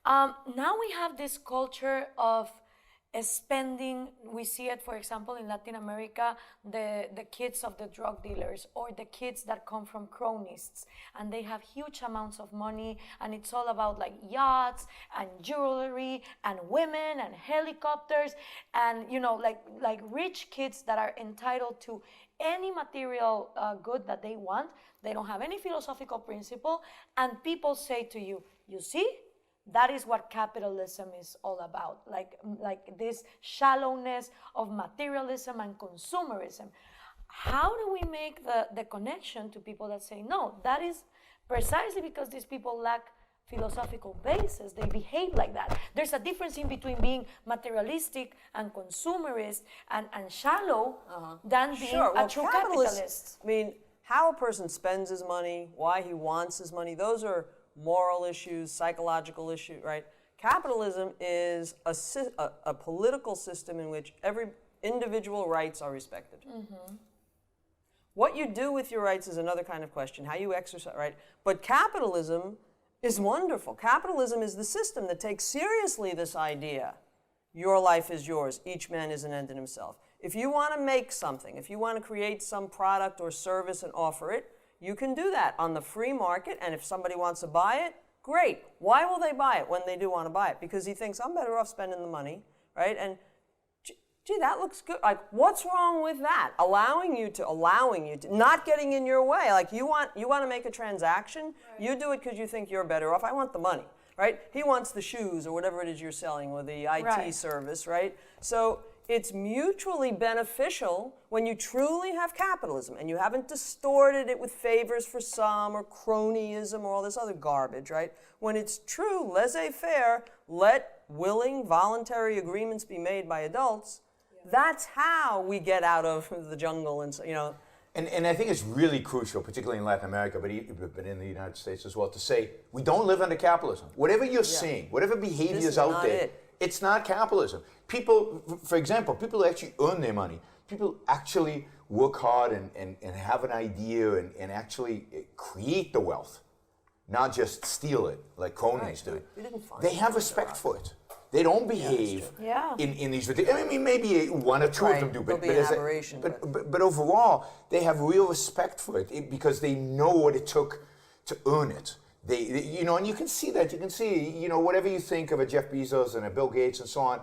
now we have this culture of spending. We see it, for example, in Latin America, the kids of the drug dealers or the kids that come from cronists, and they have huge amounts of money, and it's all about like yachts and jewelry and women and helicopters, and like rich kids that are entitled to any material good that they want. They don't have any philosophical principle, and people say to you, you see, that is what capitalism is all about, like this shallowness of materialism and consumerism. How do we make the connection to people that say, no, that is precisely because these people lack philosophical basis, they behave like that. There's a difference in between being materialistic and consumerist and shallow than being a true capitalist. I mean, how a person spends his money, why he wants his money, those are moral issues, psychological issues, right? Capitalism is a political system in which every individual rights are respected. What you do with your rights is another kind of question, how you exercise, right? But capitalism is wonderful. Capitalism is the system that takes seriously this idea. Your life is yours. Each man is an end in himself. If you want to make something, if you want to create some product or service and offer it, you can do that on the free market, and if somebody wants to buy it, great. Why will they buy it when they do want to buy it? Because he thinks, I'm better off spending the money, right? And gee, that looks good. Like, what's wrong with that? Allowing you to, not getting in your way. Like, you want to make a transaction, you do it because you think you're better off. I want the money, right? He wants the shoes or whatever it is you're selling or the IT service, right? So it's mutually beneficial when you truly have capitalism and you haven't distorted it with favors for some or cronyism or all this other garbage, right? When it's true, laissez-faire, let willing, voluntary agreements be made by adults, that's how we get out of the jungle and, you know. And I think it's really crucial, particularly in Latin America, but in the United States as well, to say, we don't live under capitalism. Whatever you're seeing, whatever behavior is out there, it's not capitalism. People, for example, people actually earn their money. People actually work hard and have an idea and actually create the wealth, not just steal it like cronies do. They have respect for it. They don't behave in these ridiculous. I mean, maybe one or two of them do, but overall, they have real respect for it because they know what it took to earn it. They, you know, and you can see that. You can see, you know, whatever you think of a Jeff Bezos and a Bill Gates and so on,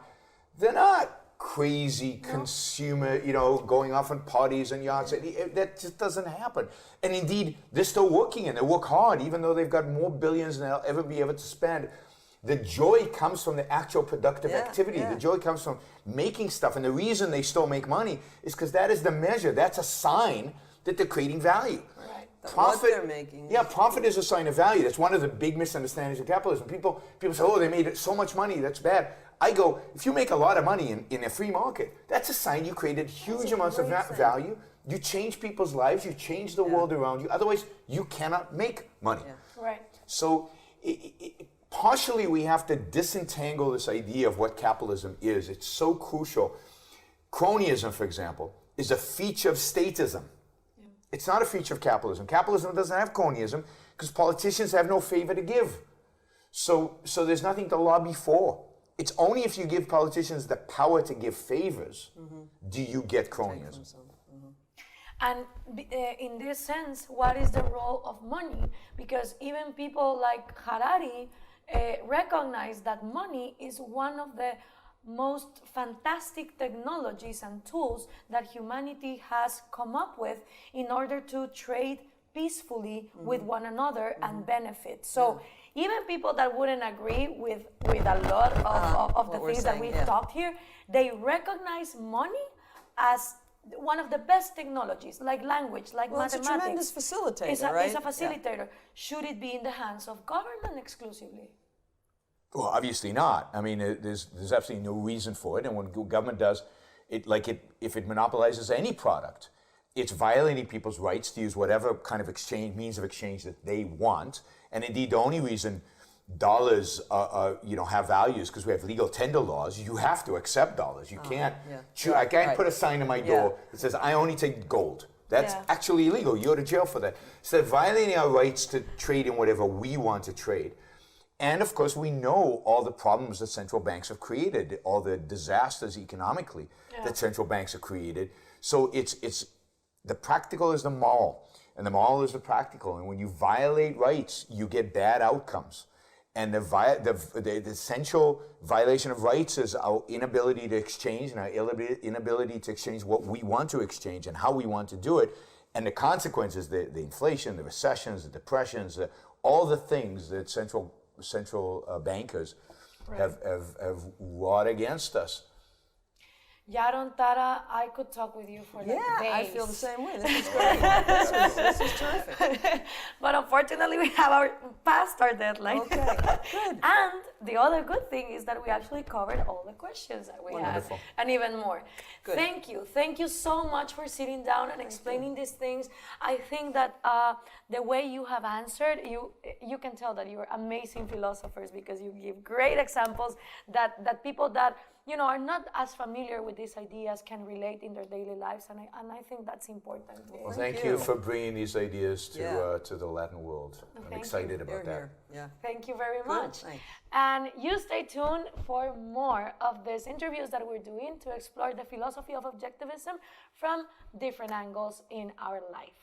they're not crazy consumer, you know, going off on parties and yachts. That just doesn't happen. And indeed, they're still working and they work hard, even though they've got more billions than they'll ever be able to spend. The joy comes from the actual productive activity. The joy comes from making stuff. And the reason they still make money is because that is the measure. That's a sign that they're creating value. Profit, they're making. Profit is a sign of value. That's one of the big misunderstandings of capitalism. People say, oh, they made so much money, that's bad. I go, if you make a lot of money in a free market, that's a sign you created huge amounts of value. You change people's lives, you change the world around you. Otherwise, you cannot make money. So partially we have to disentangle this idea of what capitalism is. It's so crucial. Cronyism, for example, is a feature of statism. It's not a feature of capitalism. Capitalism doesn't have cronyism because politicians have no favor to give. So there's nothing to lobby for. It's only if you give politicians the power to give favors do you get cronyism. And in this sense, what is the role of money? Because even people like Harari recognize that money is one of the most fantastic technologies and tools that humanity has come up with in order to trade peacefully with one another and benefit. So even people that wouldn't agree with a lot of the things that we've talked here, they recognize money as one of the best technologies, like language, like mathematics. It's a tremendous facilitator, it's a facilitator. Should it be in the hands of government exclusively? Well, obviously not. I mean, there's absolutely no reason for it. And when government does it, if it monopolizes any product, it's violating people's rights to use whatever kind of means of exchange that they want. And indeed, the only reason dollars have values because we have legal tender laws. You have to accept dollars. You can't. I can't put a sign on my door that says I only take gold. That's actually illegal. You go to jail for that. So violating our rights to trade in whatever we want to trade. And of course, we know all the problems that central banks have created, all the disasters economically that central banks have created. So it's the practical is the moral, and the moral is the practical. And when you violate rights, you get bad outcomes. And the essential violation of rights is our inability to exchange and our inability to exchange what we want to exchange and how we want to do it. And the consequences, the inflation, the recessions, the depressions, all the things that central bankers have wrought against us. Yaron, Tara, I could talk with you for like days. I feel the same way. This is great. this is terrific. But unfortunately, we have passed our deadline. Okay, good. And the other good thing is that we actually covered all the questions that we Wonderful. had, and even more. Good. Thank you so much for sitting down and explaining these things. I think that the way you have answered, you can tell that you're amazing philosophers, because you give great examples that people that are not as familiar with these ideas can relate in their daily lives, and I think that's important. Well, thank you for bringing these ideas to the Latin world. I'm thank excited you. about that. Yeah. Thank you very much. Thanks. And you stay tuned for more of these interviews that we're doing to explore the philosophy of objectivism from different angles in our life.